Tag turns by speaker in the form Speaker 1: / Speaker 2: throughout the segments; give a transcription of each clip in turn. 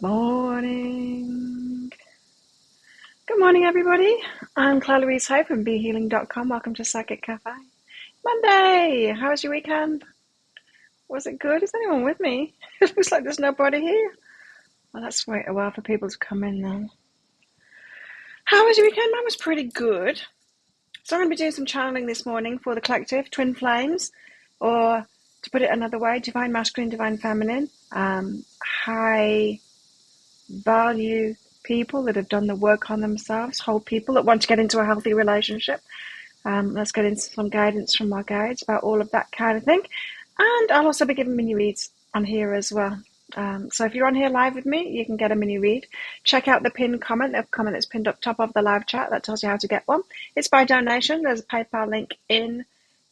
Speaker 1: Morning. Good morning, everybody. I'm Claire Louise Hope from BeHealing.com. Welcome to Psychic Cafe. Monday. How was your weekend? Was it good? Is anyone with me? It looks like there's nobody here. Well, let's wait a while for people to come in then. How was your weekend? Mine was pretty good. So I'm going to be doing some channeling this morning for the collective, Twin Flames, or to put it another way, Divine Masculine, Divine Feminine, high value people that have done the work on themselves, whole people that want to get into a healthy relationship. Let's get into some guidance from our guides about all of that kind of thing. And I'll also be giving mini reads on here as well. So if you're on here live with me, you can get a mini read. Check out the pinned comment, the comment that's pinned up top of the live chat. That tells you how to get one. It's by donation. There's a PayPal link in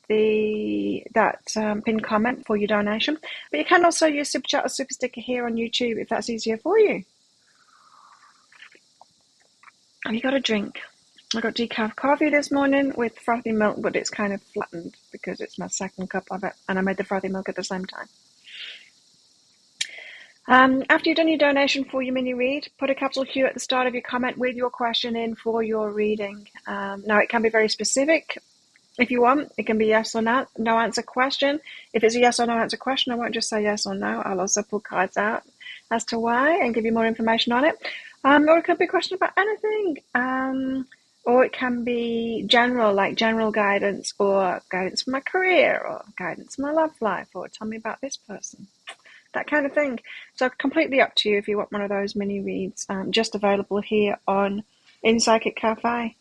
Speaker 1: that pinned comment for your donation. But you can also use Super Chat or Super Sticker here on YouTube if that's easier for you. Have you got a drink? I got decaf coffee this morning with frothy milk, but it's kind of flattened because it's my second cup of it, and I made the frothy milk at the same time. After you've done your donation for your mini read, put a capital Q at the start of your comment with your question in for your reading. Now, it can be very specific if you want. It can be yes or no answer question. If it's a yes or no answer question, I won't just say yes or no. I'll also pull cards out as to why and give you more information on it. Or it could be a question about anything. Or it can be general, like general guidance, or guidance for my career, or guidance for my love life, or tell me about this person. That kind of thing. So completely up to you if you want one of those mini reads. Just available here in Psychic Cafe.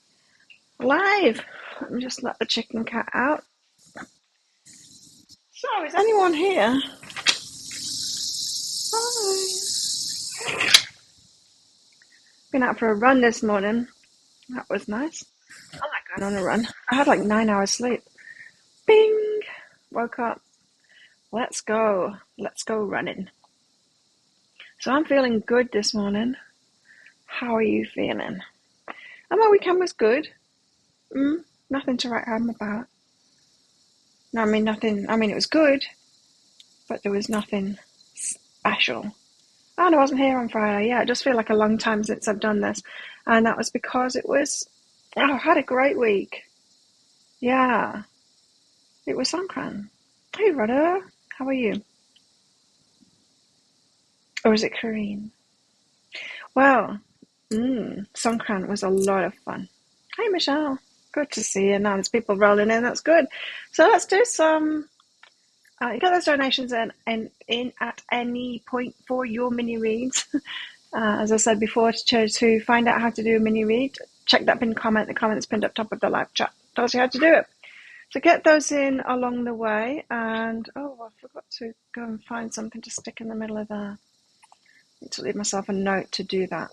Speaker 1: Live. Let me just let the chicken cat out. So, is anyone here? Hi. Been out for a run this morning. That was nice. I like going on a run. I had like 9 hours sleep. Bing! Woke up. Let's go. Let's go running. So I'm feeling good this morning. How are you feeling? And my weekend was good. Nothing to write home about. No, I mean nothing. I mean, it was good, but there was nothing special. And I wasn't here on Friday. Yeah, it just feels like a long time since I've done this. And that was because I had a great week. Yeah, it was Songkran. Hey, Rudder, how are you? Or is it Kareen? Well, Songkran was a lot of fun. Hey, Michelle. Good to see you. Now there's people rolling in. That's good. So let's do some. You got those donations in at any point for your mini reads. As I said before, to find out how to do a mini read, check that pinned comment. The comment's pinned up top of the live chat. Tells you how to do it. So get those in along the way. And I forgot to go and find something to stick in the middle of there. I need to leave myself a note to do that.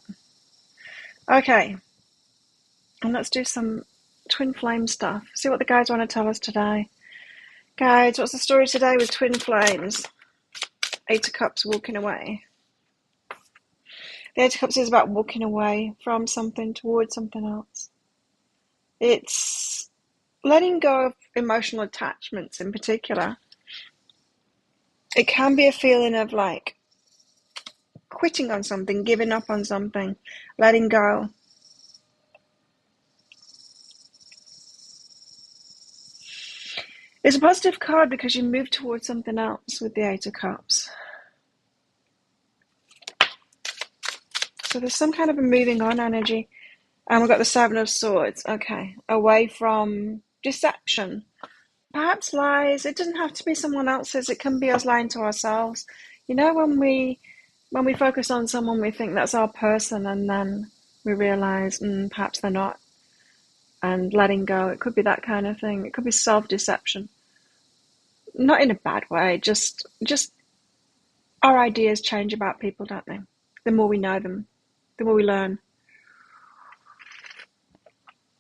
Speaker 1: Okay. And let's do some twin flame stuff. See what the guides want to tell us today. Guides, what's the story today with twin flames? Eight of Cups, walking away. The Eight of Cups is about walking away from something towards something else. It's letting go of emotional attachments in particular. It can be a feeling of like quitting on something, giving up on something, letting go. It's a positive card because you move towards something else with the Eight of Cups. So there's some kind of a moving on energy. And we've got the Seven of Swords. Okay. Away from deception. Perhaps lies. It doesn't have to be someone else's. It can be us lying to ourselves. You know, when we focus on someone, we think that's our person, and then we realize perhaps they're not. And letting go. It could be that kind of thing. It could be self-deception. Not in a bad way. Just our ideas change about people, don't they? The more we know them, the more we learn.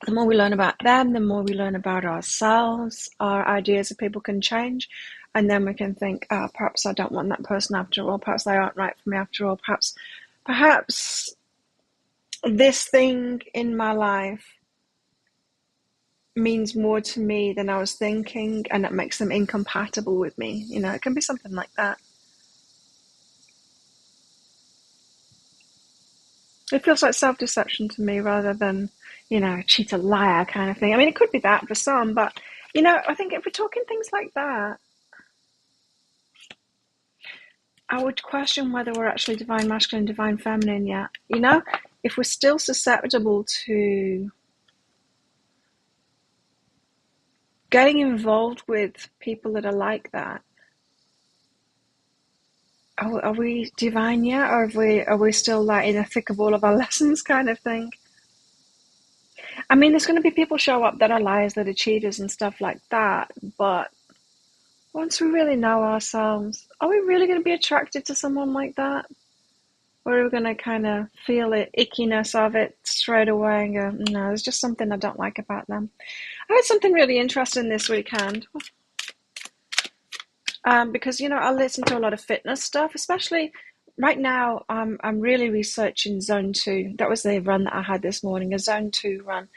Speaker 1: The more we learn about them, the more we learn about ourselves. Our ideas of people can change. And then we can think, perhaps I don't want that person after all. Perhaps they aren't right for me after all. Perhaps this thing in my life means more to me than I was thinking, and it makes them incompatible with me. You know, it can be something like that. It feels like self-deception to me rather than, cheat a liar kind of thing. I mean, it could be that for some, but, I think if we're talking things like that, I would question whether we're actually divine masculine, divine feminine yet. If we're still susceptible to getting involved with people that are like that, are we divine yet, or are we still like in the thick of all of our lessons kind of thing? I mean, there's going to be people show up that are liars, that are cheaters and stuff like that, but once we really know ourselves, are we really going to be attracted to someone like that? Or are we going to kind of feel the ickiness of it straight away and go, no, there's just something I don't like about them? I had something really interesting this weekend. Because, I listen to a lot of fitness stuff, especially right now. I'm really researching Zone 2. That was the run that I had this morning, a Zone 2 run,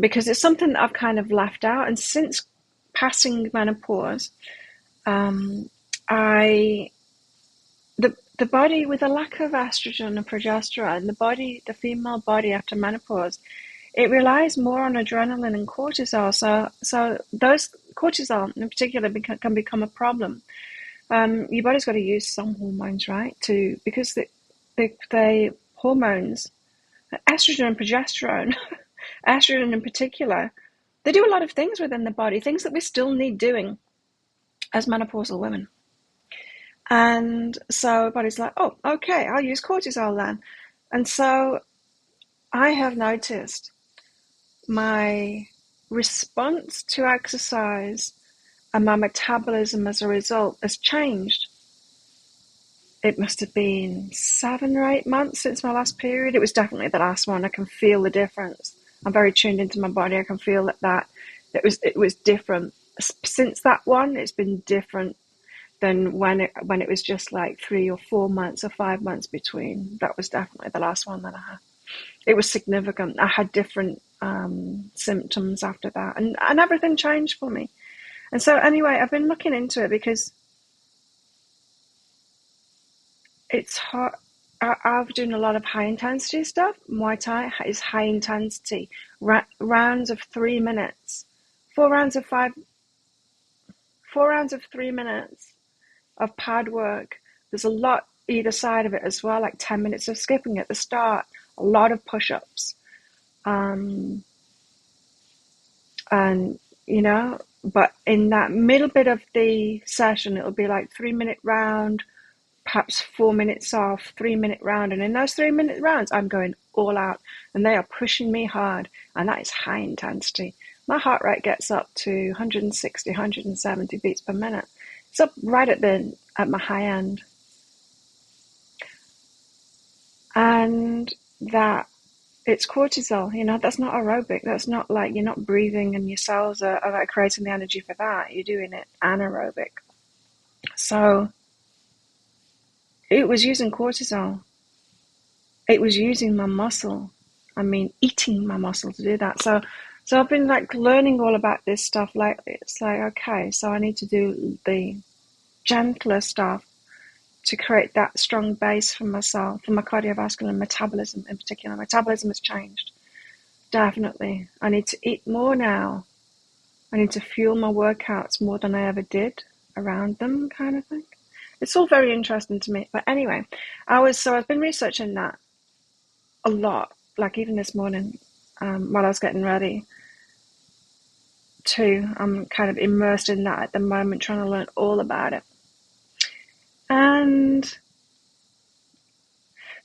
Speaker 1: because it's something that I've kind of left out. And since passing menopause, the body, with a lack of estrogen and progesterone, the female body after menopause, it relies more on adrenaline and cortisol. So those cortisol in particular can become a problem. Your body's got to use some hormones, right? Because the hormones, estrogen and progesterone, estrogen in particular, they do a lot of things within the body, things that we still need doing as menopausal women. And so the body's like, oh, okay, I'll use cortisol then. And so I have noticed my response to exercise and my metabolism as a result has changed. It must have been 7 or 8 months since my last period. It was definitely the last one. I can feel the difference. I'm very tuned into my body. I can feel that it was different. Since that one, it's been different than when it was just like 3 or 4 months or 5 months between. That was definitely the last one that I had. It was significant. I had different symptoms after that, and everything changed for me. And so anyway, I've been looking into it because it's hard. I'm doing a lot of high intensity stuff. Muay Thai is high intensity. Rounds of 3 minutes. 4 rounds of 3 minutes of pad work. There's a lot either side of it as well, like 10 minutes of skipping at the start, a lot of push-ups. And, but in that middle bit of the session, it'll be like 3-minute round, perhaps 4 minutes off, 3-minute round. And in those 3-minute rounds, I'm going all out and they are pushing me hard. And that is high intensity. My heart rate gets up to 160, 170 beats per minute. It's up right at my high end. And that it's cortisol, that's not aerobic. That's not like you're not breathing and your cells are like creating the energy for that. You're doing it anaerobic. So it was using cortisol. It was using my muscle. Eating my muscle to do that. So I've been like learning all about this stuff lately. It's like, okay, so I need to do the gentler stuff to create that strong base for myself, for my cardiovascular metabolism in particular. Metabolism has changed. Definitely. I need to eat more now. I need to fuel my workouts more than I ever did around them, kind of thing. It's all very interesting to me. But anyway, I've been researching that a lot, like even this morning, while I was getting ready too. I'm kind of immersed in that at the moment, trying to learn all about it. And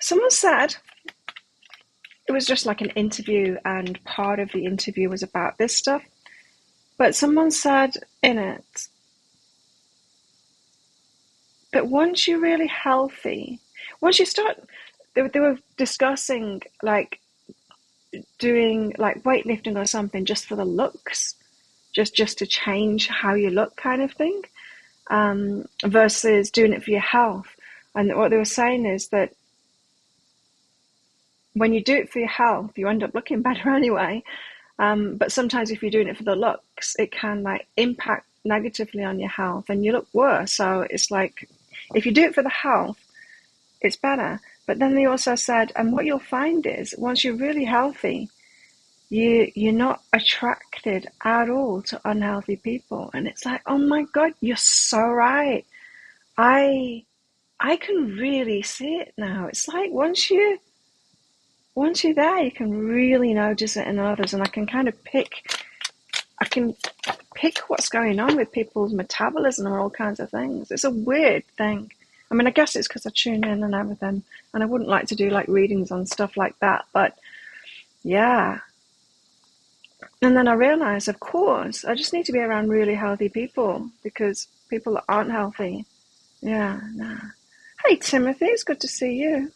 Speaker 1: someone said, it was just like an interview, and part of the interview was about this stuff. But someone said in it that once you're really healthy, once you start, they were discussing like doing like weightlifting or something just for the looks, just to change how you look kind of thing, versus doing it for your health. And what they were saying is that when you do it for your health, you end up looking better anyway. But sometimes if you're doing it for the looks, it can like impact negatively on your health and you look worse. So it's like, if you do it for the health, it's better. But then they also said, and what you'll find is once you're really healthy, you're not attracted at all to unhealthy people. And it's like, oh my God, you're so right. I can really see it now. It's like once you're there, you can really notice it in others, and I can pick what's going on with people's metabolism and all kinds of things. It's a weird thing. I mean, I guess it's because I tune in and everything, and I wouldn't like to do like readings on stuff like that, but yeah. And then I realized, of course, I just need to be around really healthy people, because people that aren't healthy, yeah, nah. Hey, Timothy, it's good to see you.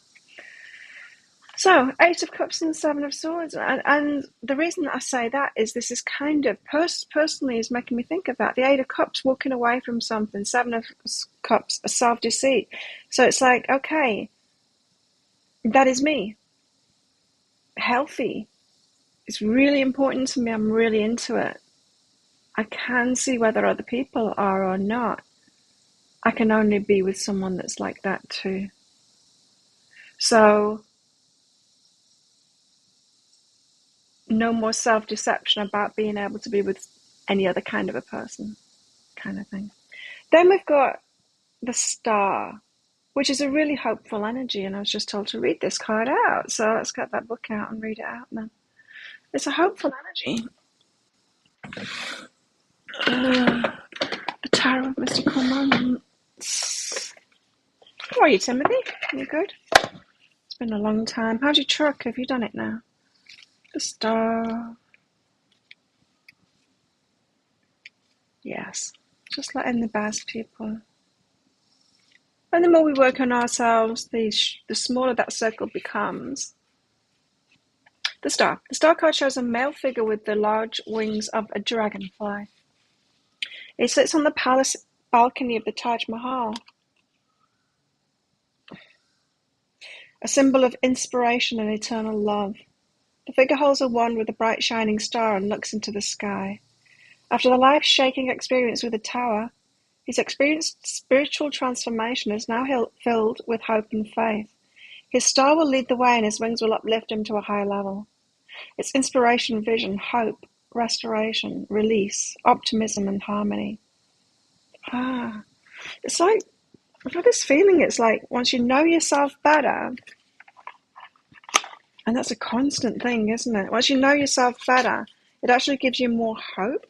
Speaker 1: So, Eight of Cups and Seven of Swords, and the reason that I say that is this is kind of, personally, is making me think of that. The Eight of Cups, walking away from something. Seven of Cups, a self-deceit. So it's like, okay, that is me. Healthy. It's really important to me. I'm really into it. I can see whether other people are or not. I can only be with someone that's like that too. So, no more self-deception about being able to be with any other kind of a person, kind of thing. Then we've got the Star, which is a really hopeful energy, and I was just told to read this card out, so let's get that book out and read it out then. It's a hopeful energy. The Tower of Mystical Moments. How are you, Timothy? You good? It's been a long time. How's your truck? Have you done it now? The Star. Yes. Just letting the best people. And the more we work on ourselves, the smaller that circle becomes. The Star. The Star card shows a male figure with the large wings of a dragonfly. It sits on the palace balcony of the Taj Mahal, a symbol of inspiration and eternal love. The figure holds a wand with a bright shining star and looks into the sky. After the life-shaking experience with the tower, his experienced spiritual transformation is now filled with hope and faith. His star will lead the way, and his wings will uplift him to a higher level. It's inspiration, vision, hope, restoration, release, optimism, and harmony. It's like, I've got this feeling, it's like once you know yourself better, and that's a constant thing, isn't it? Once you know yourself better, it actually gives you more hope.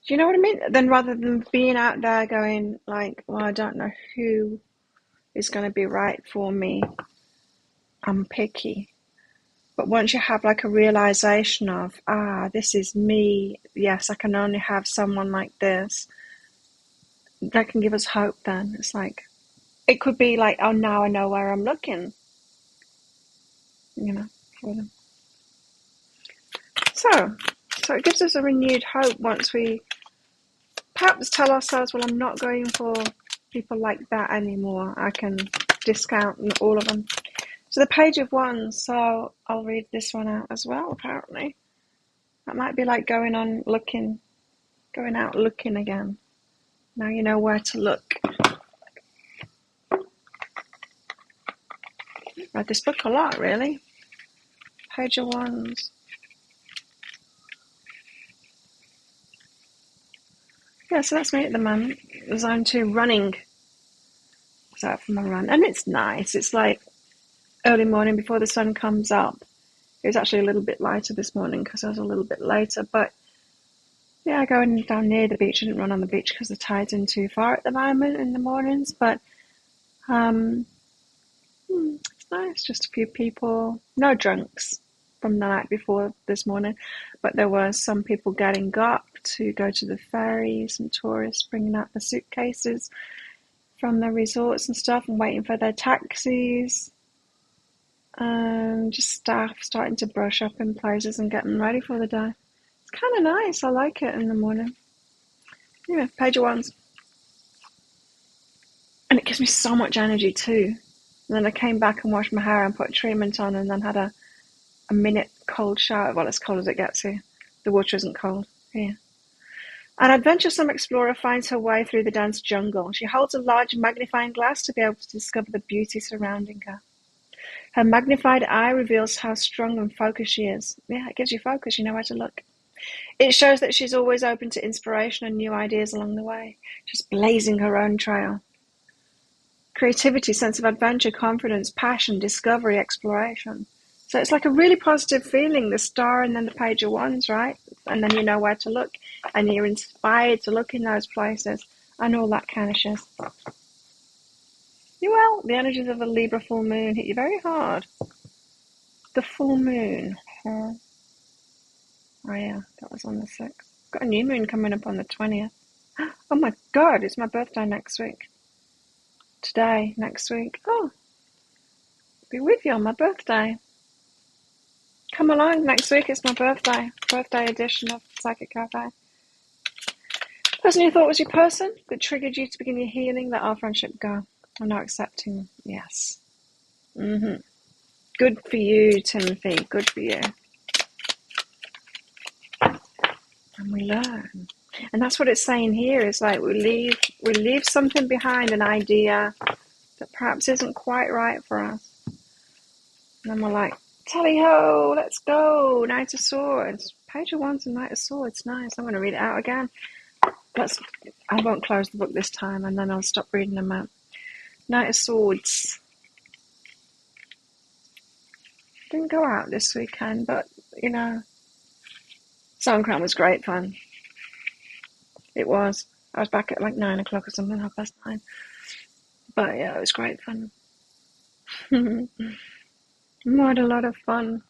Speaker 1: Do you know what I mean? Then rather than being out there going like, well, I don't know who is going to be right for me, I'm picky. But once you have like a realization of, this is me, yes, I can only have someone like this, that can give us hope then. It's like, it could be like, oh, now I know where I'm looking, for them. So it gives us a renewed hope once we perhaps tell ourselves, well, I'm not going for people like that anymore. I can discount all of them. So the Page of Wands, so I'll read this one out as well, apparently. That might be like going out looking again. Now you know where to look. Read this book a lot, really. Page of Wands. Yeah, so that's me at the moment. Zone 2 running. I was out for my run. And it's nice. It's like early morning before the sun comes up. It was actually a little bit lighter this morning because I was a little bit later. But yeah, going down near the beach. I didn't run on the beach because the tide's in too far at the moment in the mornings. But it's nice. Just a few people. No drunks from the night before this morning. But there were some people getting up to go to the ferry. Some tourists bringing out the suitcases from the resorts and stuff and waiting for their taxis. Just staff starting to brush up in places and getting ready for the day. It's kind of nice. I like it in the morning. Yeah, Page of Wands. And it gives me so much energy too. And then I came back and washed my hair and put a treatment on and then had a minute cold shower. Well, as cold as it gets here. The water isn't cold here. An adventuresome explorer finds her way through the dense jungle. She holds a large magnifying glass to be able to discover the beauty surrounding her. Her magnified eye reveals how strong and focused she is. Yeah, it gives you focus. You know where to look. It shows that she's always open to inspiration and new ideas along the way. She's blazing her own trail. Creativity, sense of adventure, confidence, passion, discovery, exploration. So it's like a really positive feeling, the star and then the page of wands, right? And then you know where to look, and you're inspired to look in those places and all that kind of shit. Well, the energies of the Libra full moon hit you very hard. The full moon. Oh yeah, that was on the 6th. Got a new moon coming up on the 20th. Oh my God, it's my birthday next week. Today, next week. Oh, be with you on my birthday. Come along next week, it's my birthday. Birthday edition of Psychic Cafe. Person you thought was your person that triggered you to begin your healing, let our friendship go. I'm now accepting, yes. Good for you, Timothy. Good for you. And we learn. And that's what it's saying here. It's like we leave something behind, an idea that perhaps isn't quite right for us. And then we're like, tally-ho, let's go. Knight of Swords. Page of Wands and Knight of Swords. Nice. I'm going to read it out again. I won't close the book this time, and then I'll stop reading them out. Knight of Swords. Didn't go out this weekend, but, you know, Songkran was great fun. It was. I was back at like 9 o'clock or something, 9:30. But yeah, it was great fun. I had a lot of fun.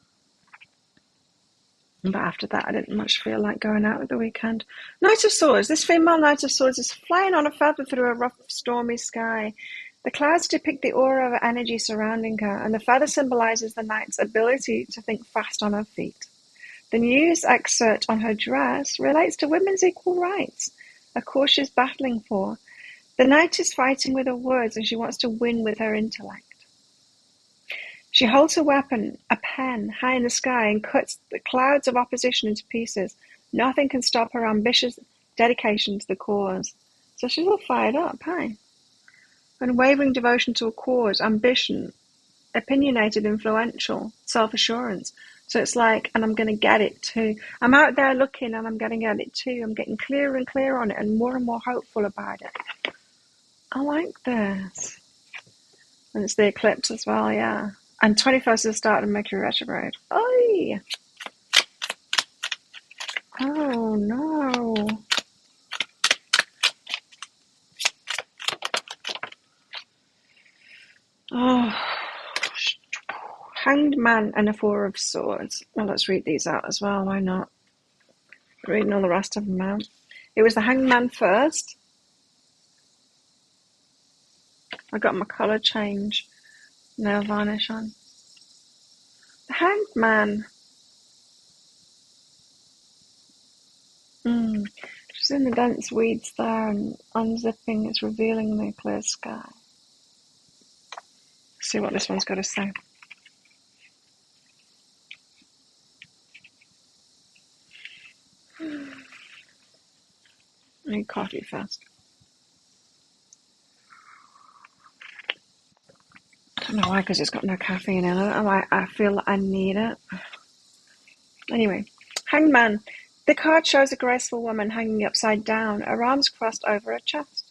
Speaker 1: But after that, I didn't much feel like going out at the weekend. Knight of Swords. This female Knight of Swords is flying on a feather through a rough, stormy sky. The clouds depict the aura of energy surrounding her, and the feather symbolizes the knight's ability to think fast on her feet. The news excerpt on her dress relates to women's equal rights, a cause she's battling for. The knight is fighting with her words, and she wants to win with her intellect. She holds a weapon, a pen, high in the sky, and cuts the clouds of opposition into pieces. Nothing can stop her ambitious dedication to the cause. So she's all fired up, hey? Unwavering devotion to a cause, ambition, opinionated, influential, self-assurance. So it's like, and I'm going to get it too. I'm out there looking, and I'm getting at it too. I'm getting clearer and clearer on it, and more hopeful about it. I like this. And it's the eclipse as well, yeah. And 21st is the start of Mercury retrograde. Oi! Oh no. Oh, Hanged Man and a Four of Swords. Well, let's read these out as well. Why not? Reading all the rest of them out. It was the Hanged Man first. I got my colour change nail varnish on. The Hanged Man. She's in the dense weeds there, and unzipping is revealing the clear sky. Let's see what this one's got to say. I need coffee first. I don't know why, because it's got no caffeine in it. I feel that I need it. Anyway, Hanged Man. The card shows a graceful woman hanging upside down, her arms crossed over her chest.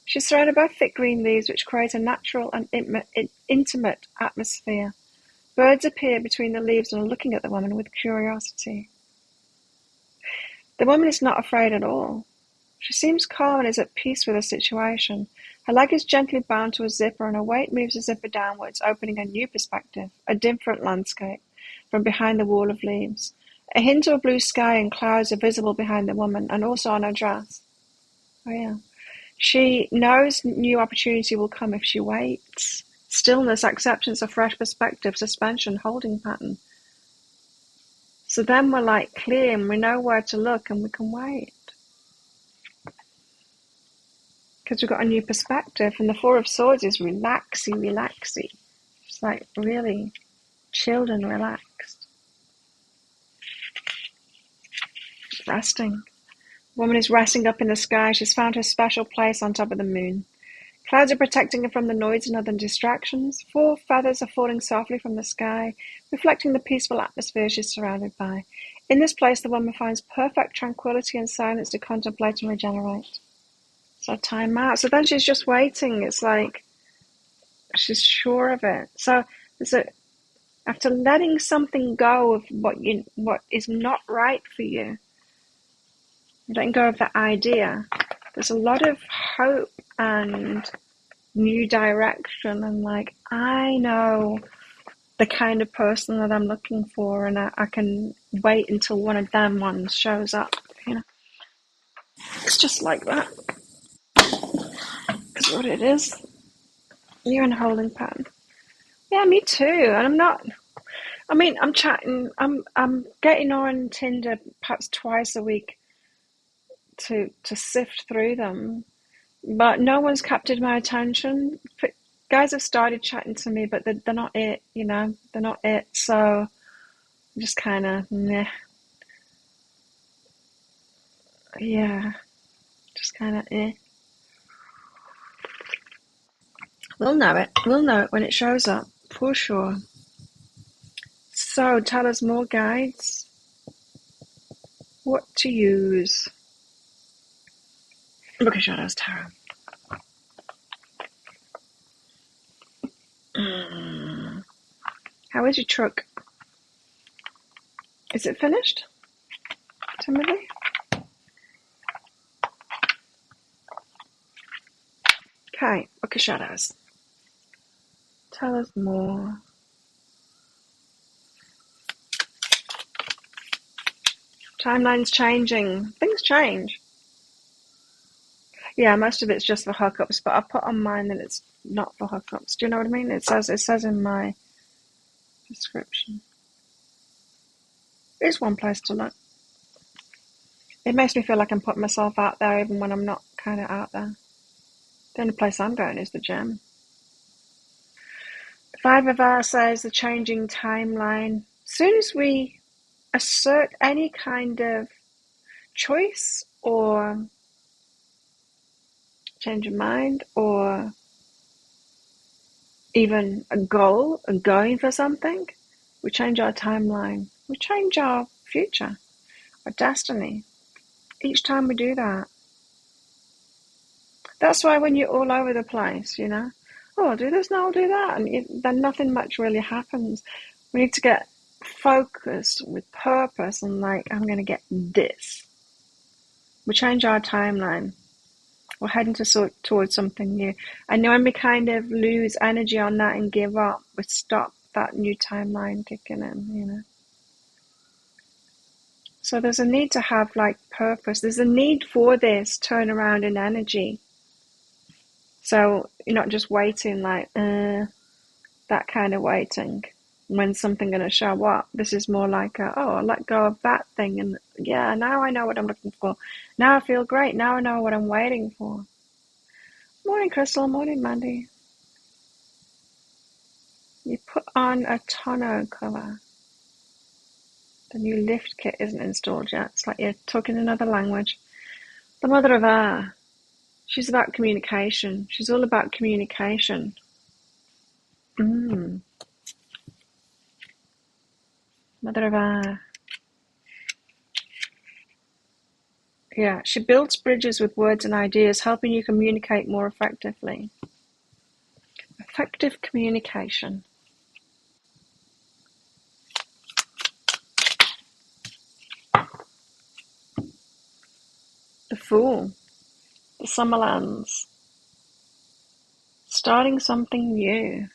Speaker 1: She's surrounded by thick green leaves which create a natural and intimate atmosphere. Birds appear between the leaves and are looking at the woman with curiosity. The woman is not afraid at all. She seems calm and is at peace with her situation. Her leg is gently bound to a zipper, and her weight moves the zipper downwards, opening a new perspective, a different landscape, from behind the wall of leaves. A hint of blue sky and clouds are visible behind the woman, and also on her dress. Oh yeah. She knows new opportunity will come if she waits. Stillness, acceptance, a fresh perspective, suspension, holding pattern. So then we're like clear, and we know where to look, and we can wait. Because we've got a new perspective, and the Four of Swords is relaxy. It's like really chilled and relaxed. Resting. The woman is resting up in the sky. She's found her special place on top of the moon. Clouds are protecting her from the noise and other distractions. 4 feathers are falling softly from the sky, reflecting the peaceful atmosphere she's surrounded by. In this place, the woman finds perfect tranquility and silence to contemplate and regenerate. So time out. So then she's just waiting. It's like she's sure of it. So after letting something go of what is not right for you, letting go of the idea, there's a lot of hope and new direction, and like, I know the kind of person that I'm looking for, and I can wait until one of them ones shows up, It's just like that. That's what it is. You're in a holding pattern. Yeah, me too. And I'm chatting, I'm getting on Tinder perhaps twice a week to sift through them, but no one's captured my attention. Guys have started chatting to me, but they're not it, they're not it. So I'm just kind of, meh. Yeah, just kind of, eh. We'll know it. We'll know it when it shows up, for sure. So tell us more, guides. What to use? Book of Shadows Tarot. How is your truck? Is it finished, Timothy? Okay, Book of Shadows. Tell us more. Timeline's changing. Things change. Yeah, most of it's just for hookups, but I put on mine that it's not for hookups. Do you know what I mean? It says in my description. It's one place to look. It makes me feel like I'm putting myself out there even when I'm not kind of out there. The only place I'm going is the gym. The Five of Hours says the changing timeline. As soon as we assert any kind of choice or change of mind or even a goal, and going for something, we change our timeline. We change our future, our destiny. Each time we do that. That's why when you're all over the place, oh, I'll do this, now I'll do that, and then nothing much really happens. We need to get focused with purpose and like, I'm going to get this. We change our timeline. We're heading towards something new. And when we kind of lose energy on that and give up, we stop that new timeline kicking in, So there's a need to have like purpose. There's a need for this turnaround in energy. So you're not just waiting like, that kind of waiting. When's something going to show up? This is more like, I'll let go of that thing. And yeah, now I know what I'm looking for. Now I feel great. Now I know what I'm waiting for. Morning, Crystal. Morning, Mandy. You put on a tonneau cover. The new lift kit isn't installed yet. It's like you're talking another language. The Mother of Air. She's about communication. She's all about communication. Mother of Air. Yeah, she builds bridges with words and ideas, helping you communicate more effectively. Effective communication. The Fool. The Summerlands. Starting something new.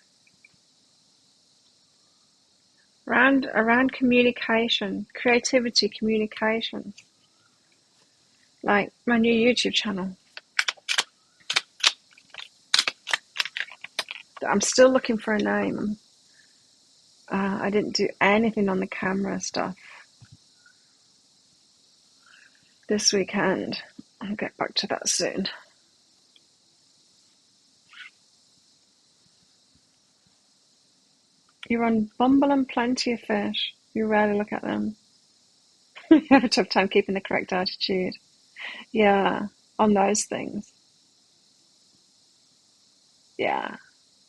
Speaker 1: Around communication, creativity, communication. Like my new YouTube channel. I'm still looking for a name. I didn't do anything on the camera stuff this weekend. I'll get back to that soon. You're on Bumble and Plenty of Fish. You rarely look at them. You have a tough time keeping the correct attitude. Yeah, on those things. Yeah,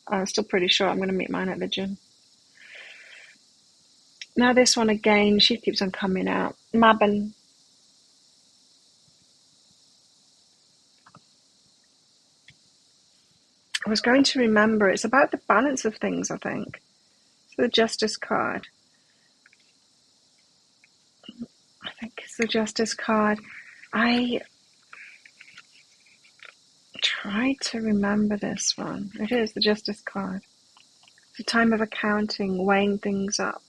Speaker 1: I'm still pretty sure I'm going to meet mine at the gym. Now this one again, she keeps on coming out. Mabon. I was going to remember. It's about the balance of things, I think. It's the Justice card. I think it's the Justice card. I tried to remember this one. It is the Justice card. It's a time of accounting, weighing things up.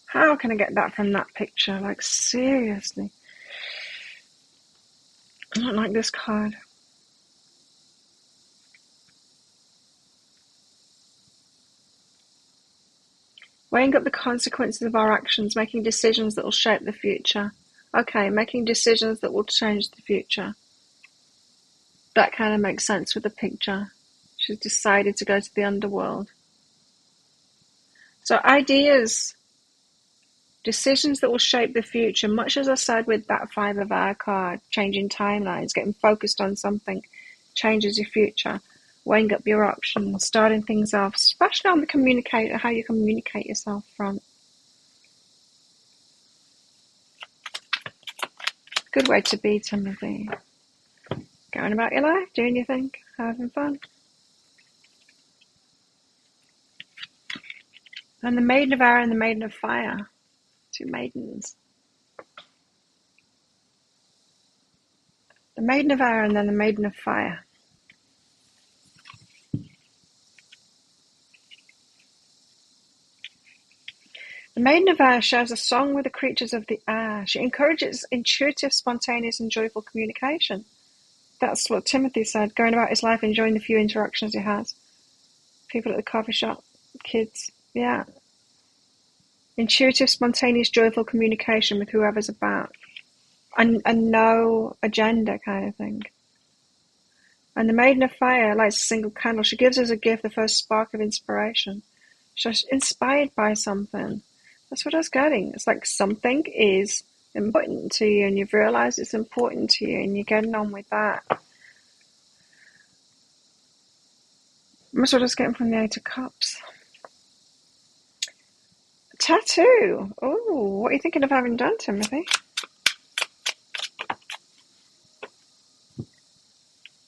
Speaker 1: How can I get that from that picture? Like, seriously. I don't like this card. Weighing up the consequences of our actions, making decisions that will shape the future. Okay, making decisions that will change the future. That kind of makes sense with the picture. She's decided to go to the underworld. So ideas, decisions that will shape the future, much as I said with that 5 of our card, changing timelines, getting focused on something, changes your future, weighing up your options, starting things off, especially on the communicator, how you communicate yourself front. Good way to be, Timothy. Going about your life, doing your thing, having fun. And the Maiden of Air and the Maiden of Fire. 2 maidens. The Maiden of Air and then the Maiden of Fire. The Maiden of Air shares a song with the creatures of the air. She encourages intuitive, spontaneous, and joyful communication. That's what Timothy said, going about his life, enjoying the few interactions he has. People at the coffee shop, kids, yeah. Intuitive, spontaneous, joyful communication with whoever's about. And no agenda kind of thing. And the Maiden of Fire lights a single candle. She gives us a gift, the first spark of inspiration. She's inspired by something. That's what I was getting. It's like something is important to you and you've realized it's important to you and you're getting on with that. That's what I was getting from the 8 of Cups. Tattoo. Oh, what are you thinking of having done, Timothy?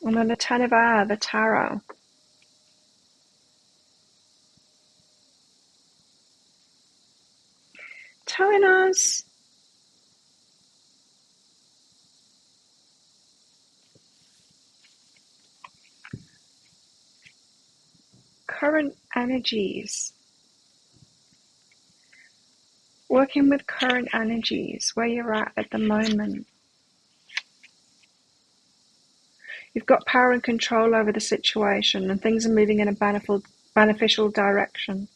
Speaker 1: And then the 10 of Air, the Tarot. Telling us current energies. Working with current energies, where you're at the moment. You've got power and control over the situation and things are moving in a beneficial direction.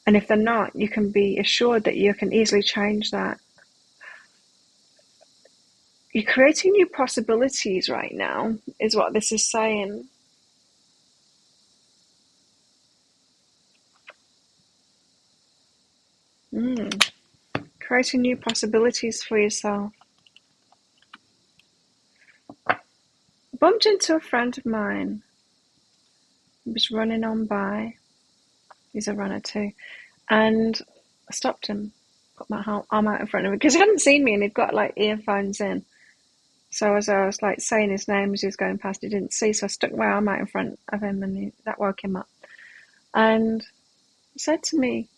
Speaker 1: And if they're not, you can be assured that you can easily change that. You're creating new possibilities right now, is what this is saying. Creating new possibilities for yourself. Bumped into a friend of mine. He was running on by. He's a runner too. And I stopped him, put my arm out in front of him because he hadn't seen me and he'd got like earphones in. So as I was like saying his name as he was going past, he didn't see. So I stuck my arm out in front of him and that woke him up. And he said to me,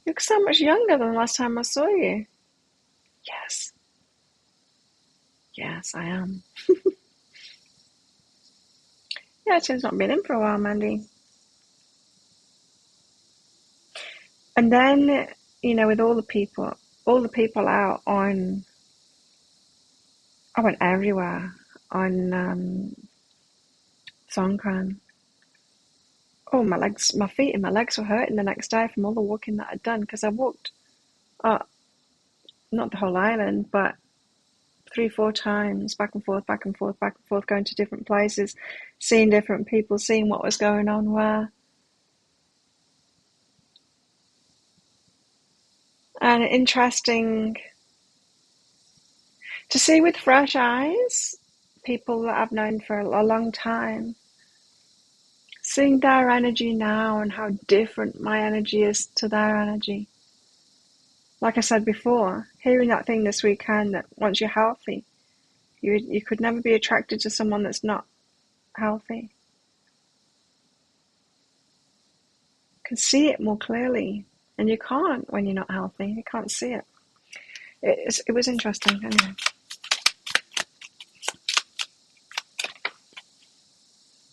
Speaker 1: "You look so much younger than the last time I saw you." Yes. Yes, I am. Yeah, Tim's not been in for a while, Mandy. And then, with all the people out on, I went everywhere on Songkran. Oh, my feet and my legs were hurting the next day from all the walking that I'd done because I walked, not the whole island, but 3-4 times, back and forth, back and forth, back and forth, going to different places, seeing different people, seeing what was going on where. and interesting to see with fresh eyes people that I've known for a long time, seeing their energy now and how different my energy is to their energy. Like I said before, hearing that thing this weekend that once you're healthy, you could never be attracted to someone that's not healthy. You can see it more clearly, and you can't when you're not healthy. You can't see it. It was interesting anyway.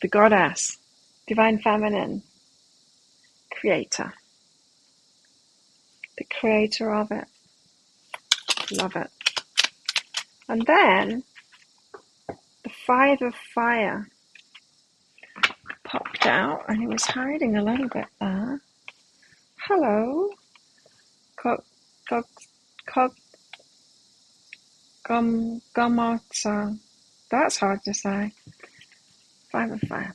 Speaker 1: The goddess, divine feminine, creator, the creator of it. Love it. And then the Five of Fire popped out, and he was hiding a little bit there. Hello, Gomotso. That's hard to say. Five of Fire.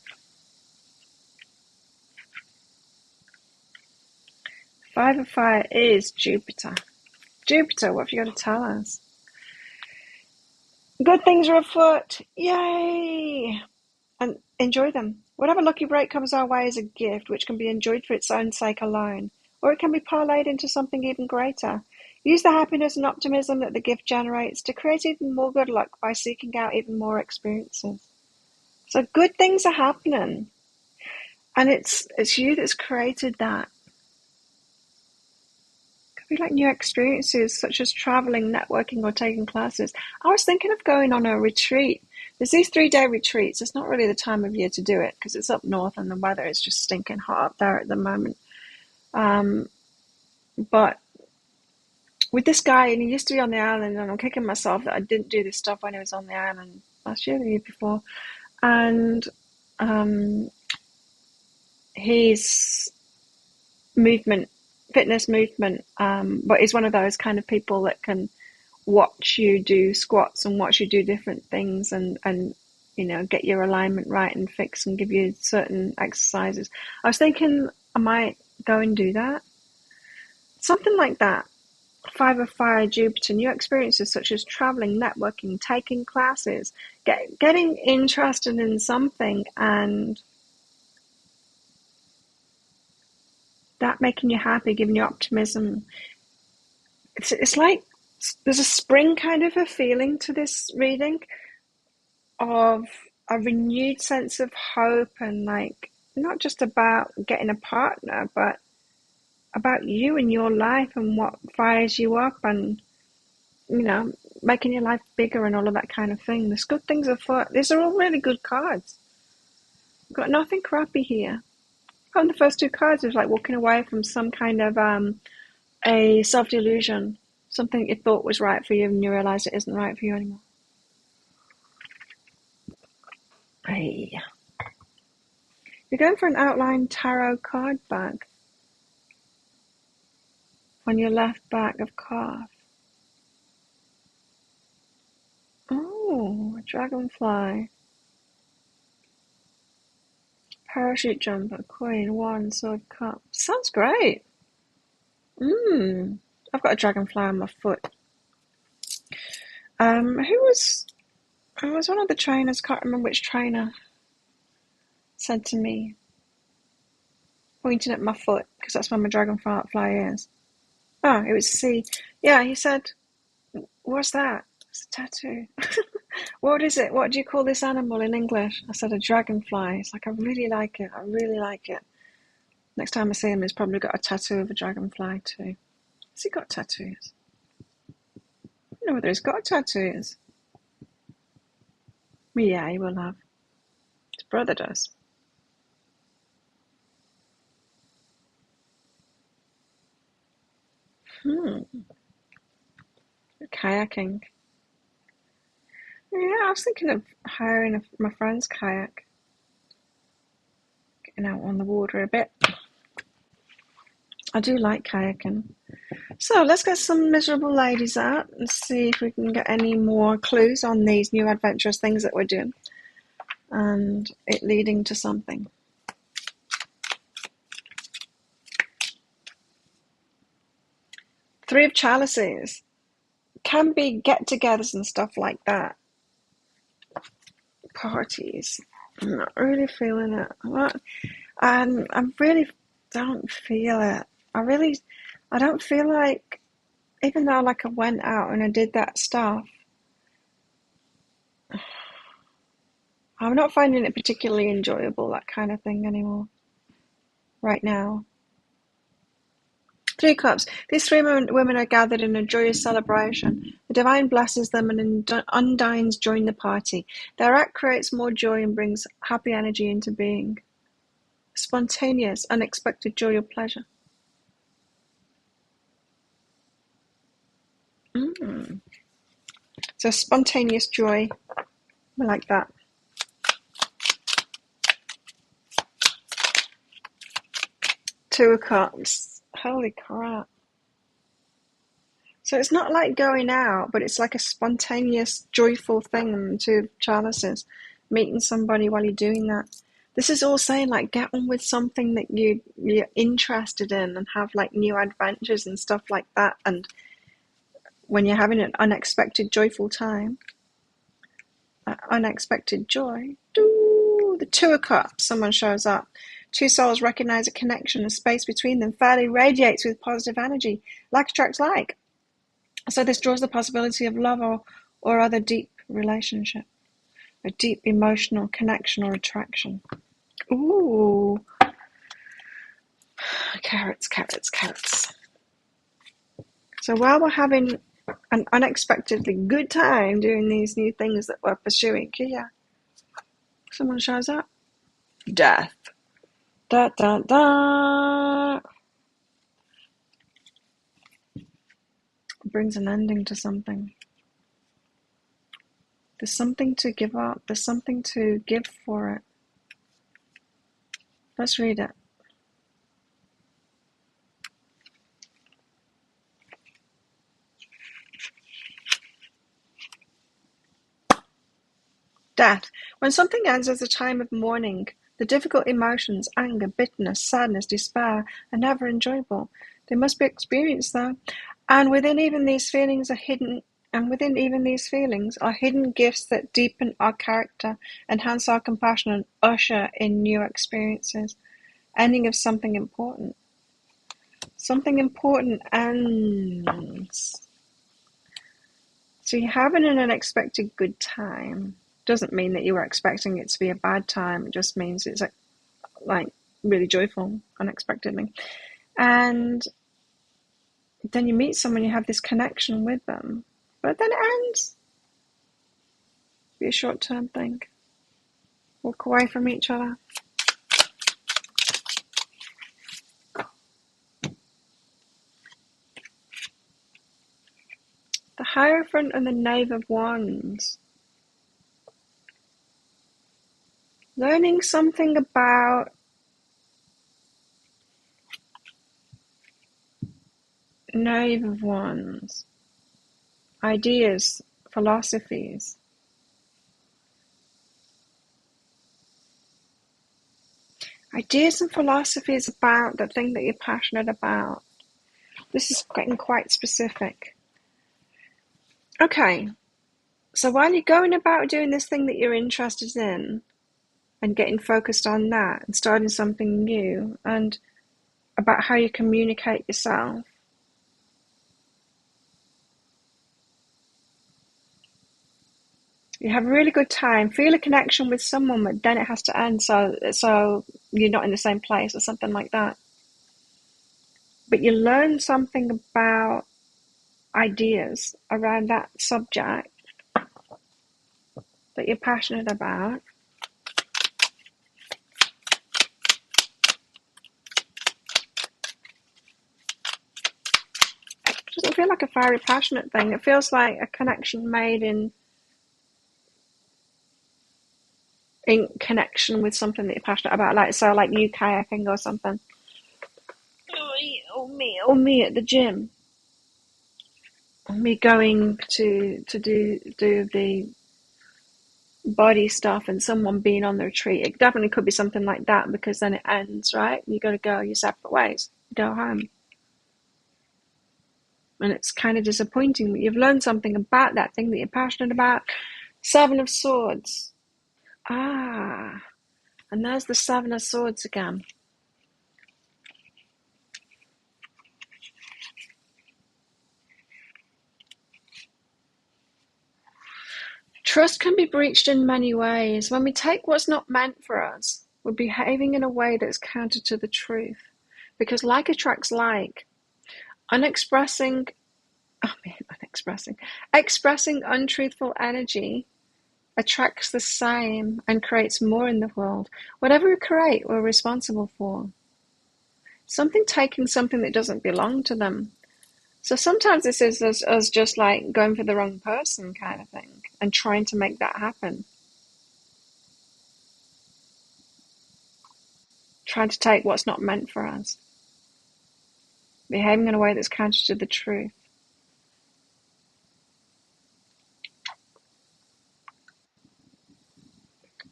Speaker 1: Five of Fire is Jupiter. Jupiter, what have you got to tell us? Good things are afoot. Yay! And enjoy them. Whatever lucky break comes our way is a gift which can be enjoyed for its own sake alone, or it can be parlayed into something even greater. Use the happiness and optimism that the gift generates to create even more good luck by seeking out even more experiences. So good things are happening, and it's you that's created that. Could be like new experiences such as traveling, networking, or taking classes. I was thinking of going on a retreat. There's these 3-day retreats. It's not really the time of year to do it because it's up north and the weather is just stinking hot up there at the moment. But with this guy, and he used to be on the island, and I'm kicking myself that I didn't do this stuff when he was on the island last year, the year before. And he's fitness movement, but he's one of those kind of people that can watch you do squats and watch you do different things and get your alignment right and fix and give you certain exercises. I was thinking I might go and do that. Something like that. Five of Fire, Jupiter, new experiences such as traveling, networking, taking classes, getting interested in something and that making you happy, giving you optimism. It's like there's a spring kind of a feeling to this reading of a renewed sense of hope and like not just about getting a partner, but about you and your life and what fires you up and making your life bigger and all of that kind of thing. There's good things afoot. These are all really good cards. We've got nothing crappy here. On the first two cards is like walking away from some kind of a self-delusion, something you thought was right for you and you realize it isn't right for you anymore. Hey. You're going for an outline tarot card bag on your left back of calf. Oh, a dragonfly. Parachute jumper, queen, wand, sword, cup. Sounds great. I've got a dragonfly on my foot. Who was one of the trainers, can't remember which trainer, said to me, pointing at my foot, because that's where my dragonfly is. Oh, it was C. Yeah, he said, what's that? It's a tattoo. What is it? What do you call this animal in English? I said a dragonfly. It's like, I really like it. I really like it. Next time I see him, he's probably got a tattoo of a dragonfly too. Has he got tattoos? I don't know whether he's got tattoos. Yeah, he will have. His brother does. Kayaking. Yeah, I was thinking of hiring my friend's kayak. Getting out on the water a bit. I do like kayaking. So let's get some miserable ladies out and see if we can get any more clues on these new adventurous things that we're doing. And it leading to something. Three of Chalices can be get-togethers and stuff like that. Parties. I'm not really feeling it. I really don't feel it. I don't feel like, even though like I went out and I did that stuff, I'm not finding it particularly enjoyable, that kind of thing anymore, right now. Three of Cups. These three women are gathered in a joyous celebration. The divine blesses them and undines join the party. Their act creates more joy and brings happy energy into being. Spontaneous, unexpected joy or pleasure. So spontaneous joy. I like that. Two of Cups. Holy crap. So it's not like going out, but it's like a spontaneous, joyful thing. Two of Chalices. Meeting somebody while you're doing that. This is all saying like get on with something that you're interested in and have like new adventures and stuff like that. And when you're having an unexpected, joyful time, unexpected joy. The Two of Cups. Someone shows up. Two souls recognize a connection, a space between them fairly radiates with positive energy. Like attracts like. So this draws the possibility of love or other deep relationship. A deep emotional connection or attraction. Ooh. Carrots, carrots, carrots. So while we're having an unexpectedly good time doing these new things that we're pursuing, yeah, someone shows up. Death. Da, da, da. Brings an ending to something. There's something to give up. There's something to give for it. Let's read it. Death. When something ends as a time of mourning, the difficult emotions, anger, bitterness, sadness, despair, are never enjoyable. They must be experienced though. And within even these feelings are hidden gifts that deepen our character, enhance our compassion, and usher in new experiences. Ending of something important. Something important ends. So you're having an unexpected good time. Doesn't mean that you were expecting it to be a bad time. It just means it's like really joyful, unexpectedly. And then you meet someone, you have this connection with them, but then it ends. Be a short-term thing. Walk away from each other. The Hierophant and the Knave of Wands. Learning something about Knave of Wands. Ideas, philosophies. Ideas and philosophies about the thing that you're passionate about. This is getting quite specific. Okay, so while you're going about doing this thing that you're interested in and getting focused on that and starting something new and about how you communicate yourself, you have a really good time, feel a connection with someone, but then it has to end so you're not in the same place or something like that. But you learn something about ideas around that subject that you're passionate about. It doesn't feel like a very passionate thing. It feels like a connection made in connection with something that you're passionate about, like you kayaking or something. Or me at the gym. Or me going to do the body stuff and someone being on the retreat. It definitely could be something like that, because then it ends, right? You got to go your separate ways. Go home. And it's kind of disappointing that you've learned something about that thing that you're passionate about. Seven of Swords. Ah, and there's the Seven of Swords again. Trust can be breached in many ways. When we take what's not meant for us, we're behaving in a way that's counter to the truth. Because like attracts like. Expressing untruthful energy attracts the same and creates more in the world. Whatever we create, we're responsible for. Something taking something that doesn't belong to them. So sometimes this is us just like going for the wrong person kind of thing and trying to make that happen. Trying to take what's not meant for us. Behaving in a way that's counter to the truth.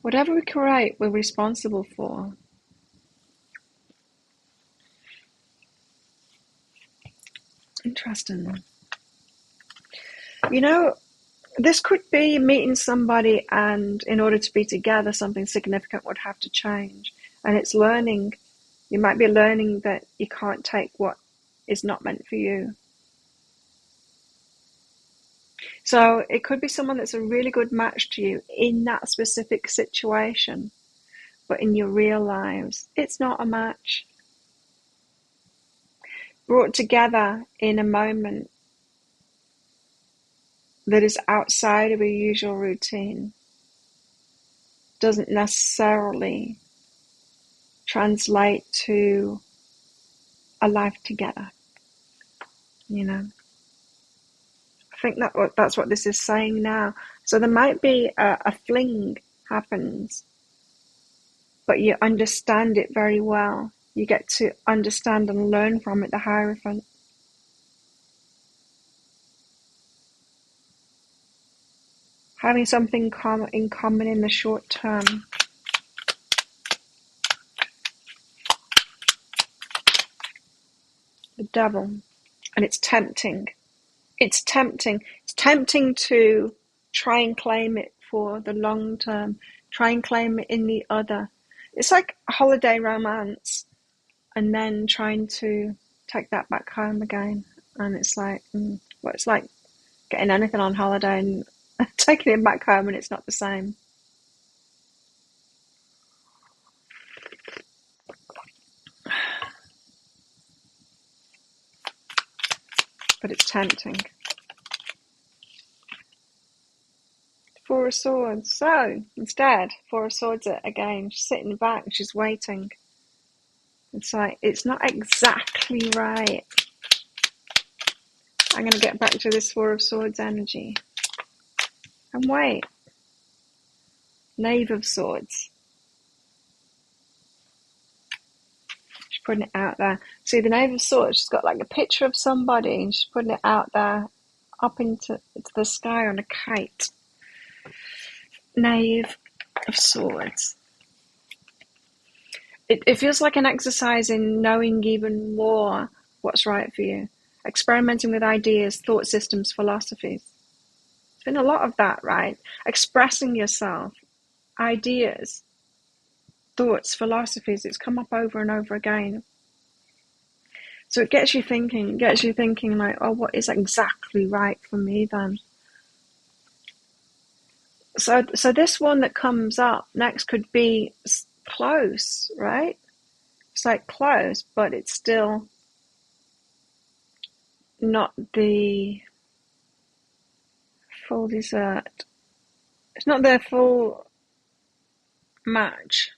Speaker 1: Whatever we create, we're responsible for. Interesting. You know, this could be meeting somebody and in order to be together, something significant would have to change. And it's learning. You might be learning that you can't take what is not meant for you. So it could be someone that's a really good match to you in that specific situation. But in your real lives, it's not a match. Brought together in a moment that is outside of a usual routine doesn't necessarily translate to a life together. You know, I think that's what this is saying now. So there might be a fling happens, but you understand it very well. You get to understand and learn from it, the Hierophant. Having something in common in the short term. The Devil. And it's tempting. It's tempting. It's tempting to try and claim it for the long term. Try and claim it in the other. It's like a holiday romance. And then trying to take that back home again. And it's like, well, it's like getting anything on holiday and taking it back home and it's not the same. But it's tempting. Four of Swords. So, instead, Four of Swords again. She's sitting back and she's waiting. It's like, it's not exactly right. I'm going to get back to this Four of Swords energy. And wait. Knave of Swords. She's putting it out there. See, the Knave of Swords, she's got like a picture of somebody and she's putting it out there up into the sky on a kite. Knave of Swords. It feels like an exercise in knowing even more what's right for you. Experimenting with ideas, thought systems, philosophies. It's been a lot of that, right? Expressing yourself, ideas, thoughts, philosophies. It's come up over and over again. So it gets you thinking like, oh, what is exactly right for me then? So this one that comes up next could be close, right? It's like close, but it's still not the full dessert. It's not their full match.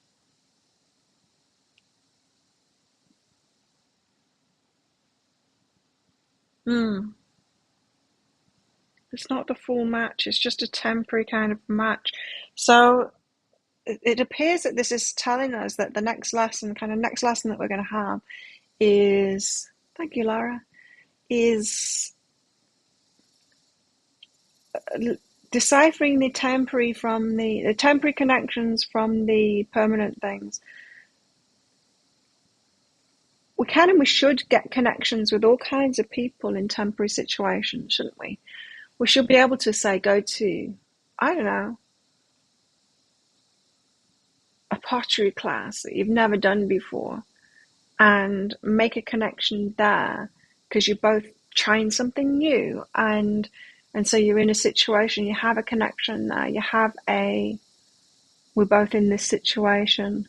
Speaker 1: It's not the full match. It's just a temporary kind of match. So it appears that this is telling us that the next lesson that we're going to have is, thank you, Laura, is deciphering the temporary from the temporary connections from the permanent things. we can and we should get connections with all kinds of people in temporary situations, shouldn't we? We should be able to say, go to, I don't know, a pottery class that you've never done before and make a connection there because you're both trying something new, and so you're in a situation, you have a connection there, we're both in this situation,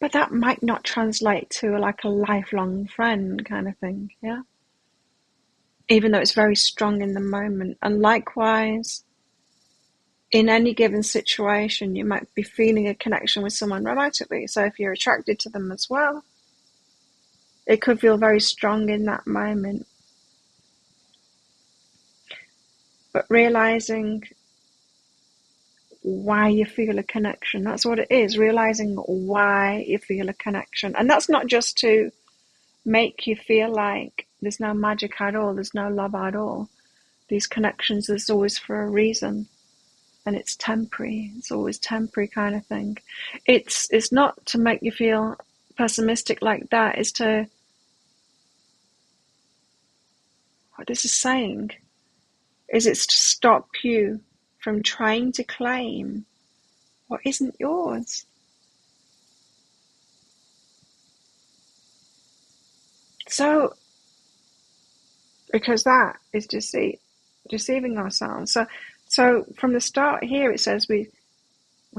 Speaker 1: but that might not translate to like a lifelong friend kind of thing, yeah? Even though it's very strong in the moment. And likewise, in any given situation, you might be feeling a connection with someone romantically. So if you're attracted to them as well, it could feel very strong in that moment. But realizing why you feel a connection, that's what it is. Realizing why you feel a connection. And that's not just to make you feel like there's no magic at all, there's no love at all. These connections, there's always for a reason. And it's temporary. It's always temporary kind of thing. It's not to make you feel pessimistic like that. It's to, what this is saying is it's to stop you from trying to claim what isn't yours. So, because that is deceiving ourselves. So from the start here, it says we're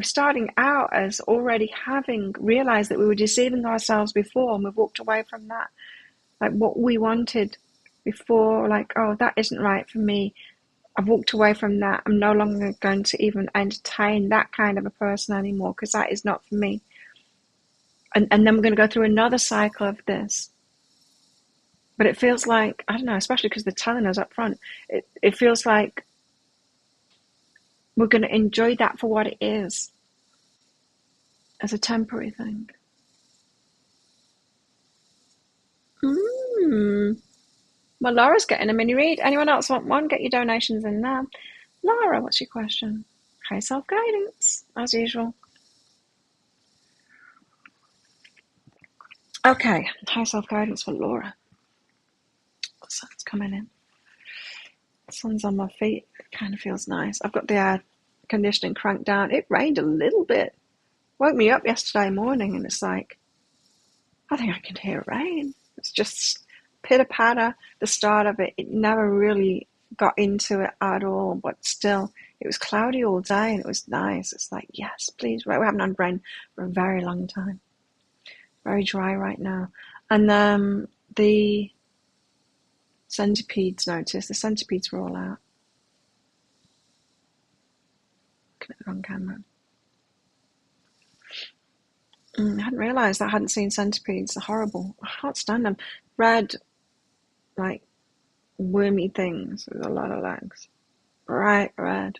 Speaker 1: starting out as already having realized that we were deceiving ourselves before, and we've walked away from that. Like what we wanted before, like, oh, that isn't right for me. I've walked away from that. I'm no longer going to even entertain that kind of a person anymore because that is not for me. And then we're going to go through another cycle of this. But it feels like, I don't know, especially because they're telling us up front, it feels like we're going to enjoy that for what it is, as a temporary thing. Well, Laura's getting a mini read. Anyone else want one? Get your donations in now. Laura, what's your question? High self-guidance, as usual. Okay, high self-guidance for Laura. The sun's coming in. The sun's on my feet. It kind of feels nice. I've got the air conditioning cranked down. It rained a little bit. Woke me up yesterday morning and it's like, I think I can hear rain. It's just pitter-patter, the start of it. It never really got into it at all, but still, it was cloudy all day and it was nice. It's like, yes, please. We haven't had rain for a very long time. Very dry right now. And the centipedes noticed. The centipedes were all out. Looking at the wrong camera. I hadn't realised I hadn't seen centipedes. They're horrible. I can't stand them. Red, like, wormy things with a lot of legs. Bright red.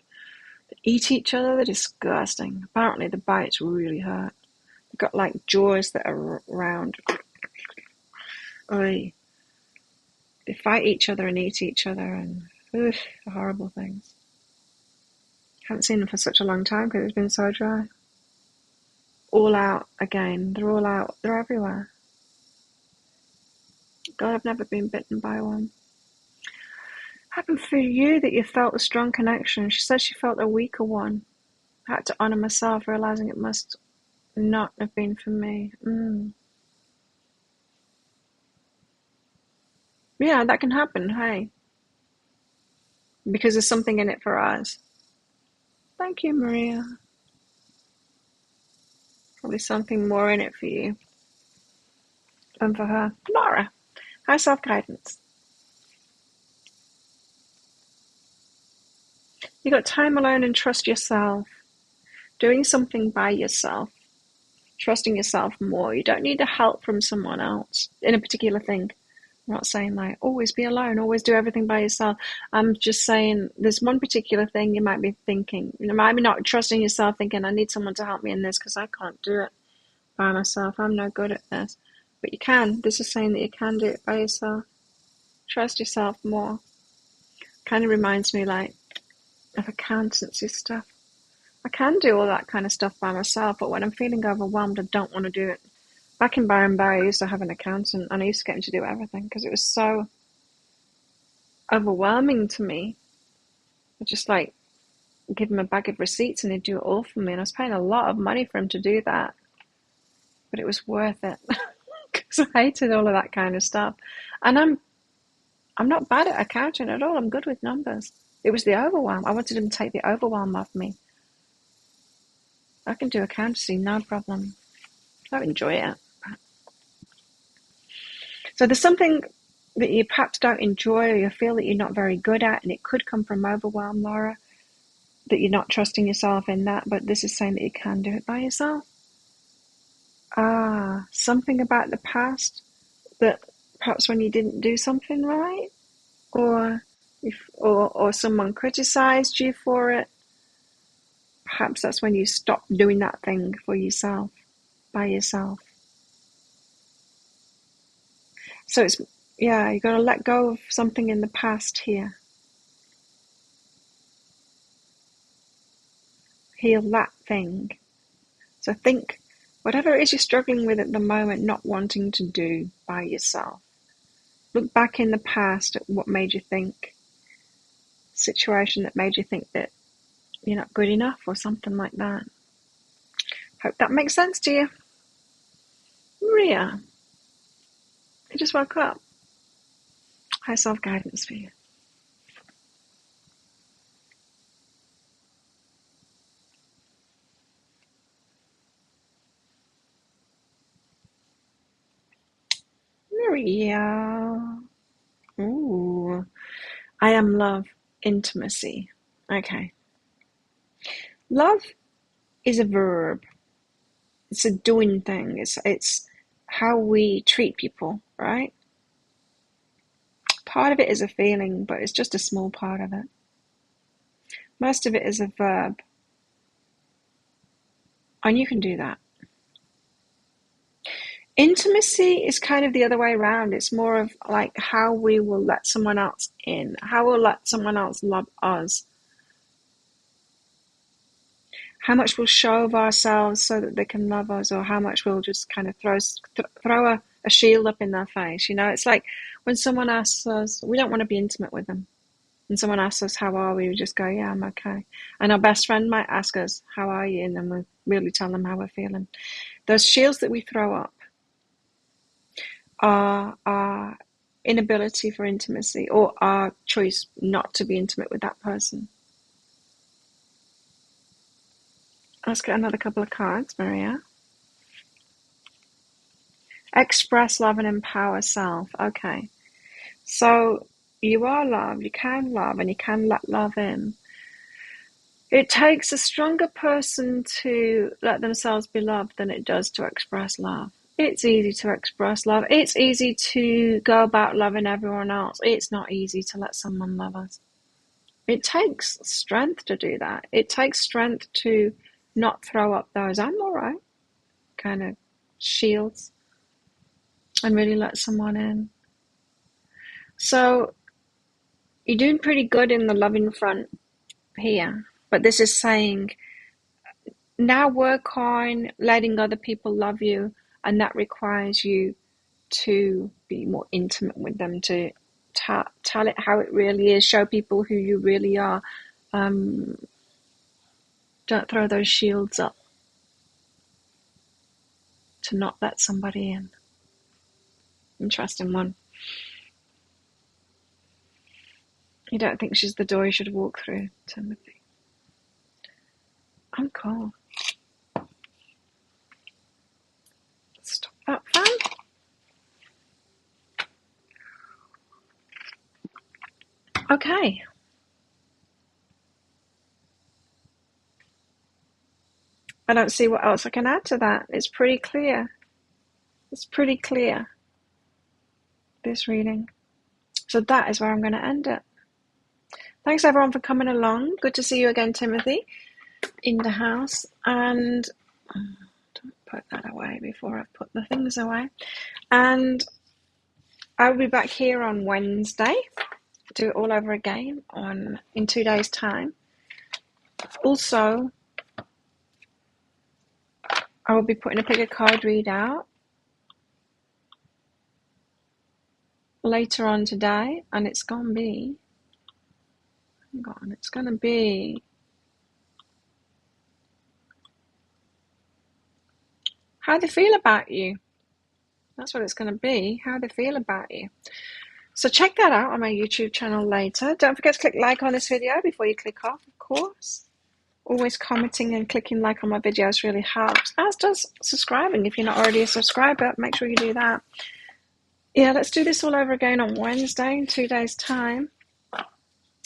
Speaker 1: They eat each other. They're disgusting. Apparently the bites really hurt. They've got, like, jaws that are round. Oy. They fight each other and eat each other, and horrible things. Haven't seen them for such a long time because it's been so dry. All out again. They're all out. They're everywhere. God, I've never been bitten by one. Happened for you that you felt a strong connection. She said she felt a weaker one. I had to honour myself, realising it must not have been for me. Yeah, that can happen, hey. Because there's something in it for us. Thank you, Maria. Probably something more in it for you than for her. Laura, high self-guidance. You got time alone and trust yourself. Doing something by yourself. Trusting yourself more. You don't need the help from someone else in a particular thing. I'm not saying like always be alone, always do everything by yourself. I'm just saying there's one particular thing you might be thinking. You might be not trusting yourself, thinking I need someone to help me in this because I can't do it by myself. I'm no good at this. But you can. This is saying that you can do it by yourself. Trust yourself more. Kind of reminds me like of accountancy stuff. I can do all that kind of stuff by myself, but when I'm feeling overwhelmed, I don't want to do it Back in Byron Bay, I used to have an accountant, and I used to get him to do everything because it was so overwhelming to me. I just like give him a bag of receipts and he'd do it all for me. And I was paying a lot of money for him to do that, but it was worth it because I hated all of that kind of stuff. And I'm not bad at accounting at all. I'm good with numbers. It was the overwhelm. I wanted him to take the overwhelm off me. I can do accountancy, no problem. I enjoy it. So there's something that you perhaps don't enjoy or you feel that you're not very good at, and it could come from overwhelm, Laura, that you're not trusting yourself in that, but this is saying that you can do it by yourself. Something about the past that perhaps when you didn't do something right, or or someone criticized you for it, perhaps that's when you stop doing that thing for yourself, by yourself. So it's, yeah, you got to let go of something in the past here. Heal that thing. So think, whatever it is you're struggling with at the moment, not wanting to do by yourself. Look back in the past at what made you think, situation that made you think that you're not good enough or something like that. Hope that makes sense to you. Maria, you just woke up. High self-guidance for you. Maria. Ooh. I am love, intimacy. Okay. Love is a verb. It's a doing thing. It's how we treat people, right? Part of it is a feeling, but it's just a small part of it. Most of it is a verb. And you can do that. Intimacy is kind of the other way around. It's more of like how we will let someone else in, how we'll let someone else love us, how much we'll show of ourselves so that they can love us, or how much we'll just kind of throw a shield up in their face. You know, it's like when someone asks us, we don't want to be intimate with them. And someone asks us, how are we? We just go, yeah, I'm okay. And our best friend might ask us, how are you? And then we'll really tell them how we're feeling. Those shields that we throw up are our inability for intimacy, or our choice not to be intimate with that person. Let's get another couple of cards, Maria. Express love and empower self. Okay. So you are love, you can love, and you can let love in. It takes a stronger person to let themselves be loved than it does to express love. It's easy to express love. It's easy to go about loving everyone else. It's not easy to let someone love us. It takes strength to do that. It takes strength to not throw up those "I'm all right" kind of shields and really let someone in. So you're doing pretty good in the loving front here, but this is saying now work on letting other people love you, and that requires you to be more intimate with them, to tell it how it really is, show people who you really are. Don't throw those shields up to not let somebody in. Interesting one. You don't think she's the door you should walk through, Timothy? I'm cool. Stop that fan. Okay. I don't see what else I can add to that. It's pretty clear. It's pretty clear, this reading. So that is where I'm going to end it. Thanks everyone for coming along. Good to see you again, Timothy, in the house. And don't put that away before I put the things away. And I'll be back here on Wednesday. Do it all over again in 2 days' time. Also, I will be putting a pick a card read out later on today, and it's going to be, hang on, it's going to be how they feel about you. That's what it's going to be, how they feel about you. So check that out on my YouTube channel later. Don't forget to click like on this video before you click off, of course. Always commenting and clicking like on my videos really helps, as does subscribing. If you're not already a subscriber, make sure you do that. Yeah, let's do this all over again on Wednesday in 2 days' time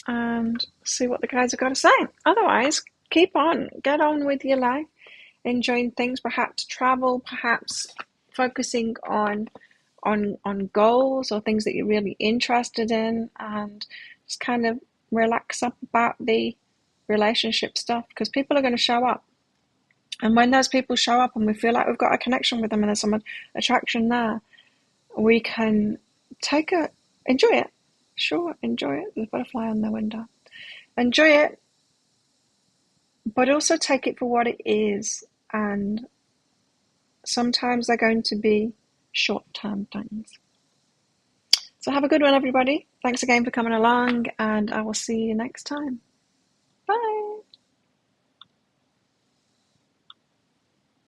Speaker 1: and see what the guys have got to say. Otherwise, keep on, get on with your life, enjoying things, perhaps travel, perhaps focusing on goals or things that you're really interested in, and just kind of relax up about the relationship stuff, because people are going to show up. And when those people show up and we feel like we've got a connection with them and there's some attraction there, we can enjoy it. Sure, enjoy it. There's a butterfly on the window. Enjoy it, but also take it for what it is. And sometimes they're going to be short-term things. So have a good one, everybody. Thanks again for coming along, and I will see you next time.